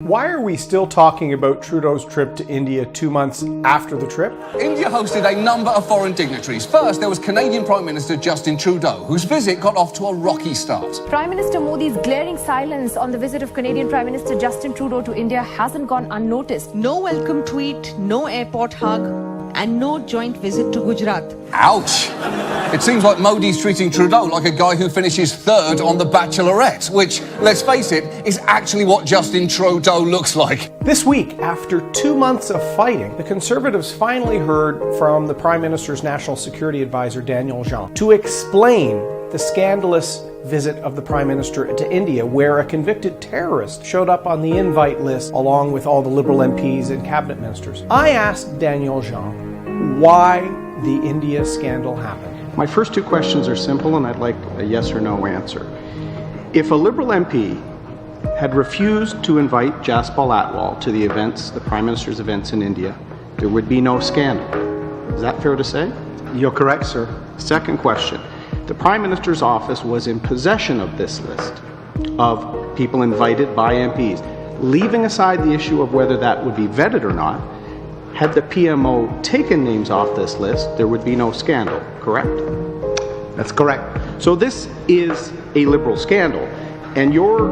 Why are we still talking about Trudeau's trip to India 2 months after the trip? India hosted a number of foreign dignitaries. First, there was Canadian Prime Minister Justin Trudeau, whose visit got off to a rocky start. Prime Minister Modi's glaring silence on the visit of Canadian Prime Minister Justin Trudeau to India hasn't gone unnoticed. No welcome tweet, no airport hug, and no joint visit to Gujarat. Ouch! It seems like Modi's treating Trudeau like a guy who finishes third on The Bachelorette, which, let's face it, is actually what Justin Trudeau looks like. This week, after 2 months of fighting, the Conservatives finally heard from the Prime Minister's National Security Advisor, Daniel Jean, to explain the scandalous visit of the Prime Minister to India, where a convicted terrorist showed up on the invite list along with all the Liberal MPs and cabinet ministers. I asked Daniel Jean why the India scandal happened. My first two questions are simple, and I'd like a yes or no answer. If a Liberal MP had refused to invite Jaspal Atwal to the Prime Minister's events in India, there would be no scandal. Is that fair to say? You're correct, sir. Second question. The Prime Minister's office was in possession of this list of people invited by MPs. Leaving aside the issue of whether that would be vetted or not, had the PMO taken names off this list, there would be no scandal, correct? That's correct. So this is a Liberal scandal, and your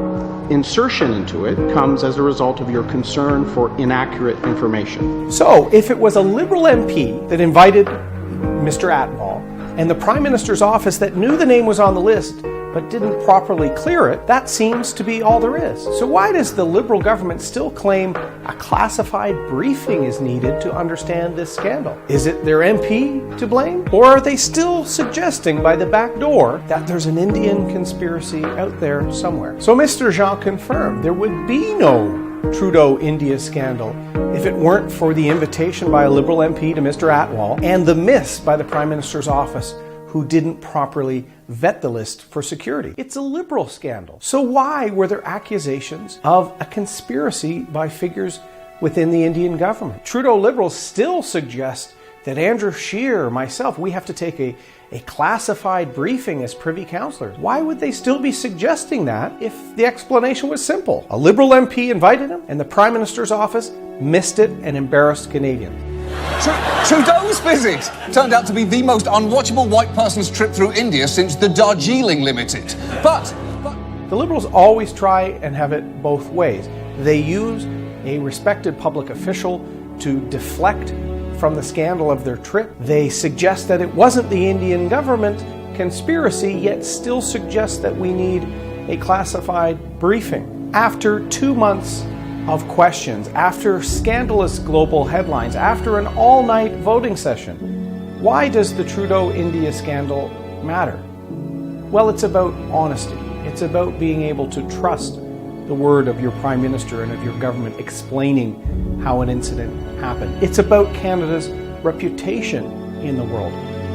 insertion into it comes as a result of your concern for inaccurate information. So, if it was a Liberal MP that invited Mr. Atwal, and the Prime Minister's office that knew the name was on the list but didn't properly clear it, that seems to be all there is. So why does the Liberal government still claim a classified briefing is needed to understand this scandal? Is it their MP to blame? Or are they still suggesting by the back door that there's an Indian conspiracy out there somewhere? So Mr. Jean confirmed there would be no Trudeau-India scandal if it weren't for the invitation by a Liberal MP to Mr. Atwal and the miss by the Prime Minister's office, who didn't properly vet the list for security. It's a Liberal scandal. So why were there accusations of a conspiracy by figures within the Indian government? Trudeau Liberals still suggest that Andrew Scheer, myself, we have to take a classified briefing as Privy Councillors. Why would they still be suggesting that if the explanation was simple? A Liberal MP invited him, and the Prime Minister's office missed it and embarrassed Canadians. Trudeau's visit turned out to be the most unwatchable white person's trip through India since the Darjeeling Limited. But the Liberals always try and have it both ways. They use a respected public official to deflect from the scandal of their trip. They suggest that it wasn't the Indian government conspiracy, yet still suggest that we need a classified briefing. After 2 months of questions, after scandalous global headlines, after an all-night voting session, why does the Trudeau-India scandal matter? Well, it's about honesty. It's about being able to trust the word of your Prime Minister and of your government explaining how an incident happened. It's about Canada's reputation in the world.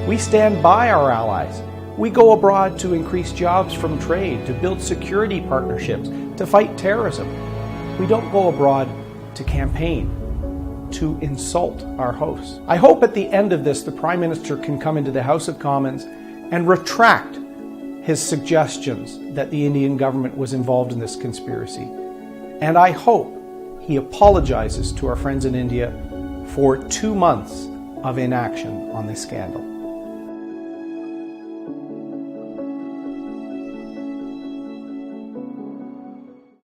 We stand by our allies. We go abroad to increase jobs from trade, to build security partnerships, to fight terrorism. We don't go abroad to campaign, to insult our hosts. I hope at the end of this, the Prime Minister can come into the House of Commons and retract his suggestions that the Indian government was involved in this conspiracy. And I hope he apologizes to our friends in India for 2 months of inaction on this scandal.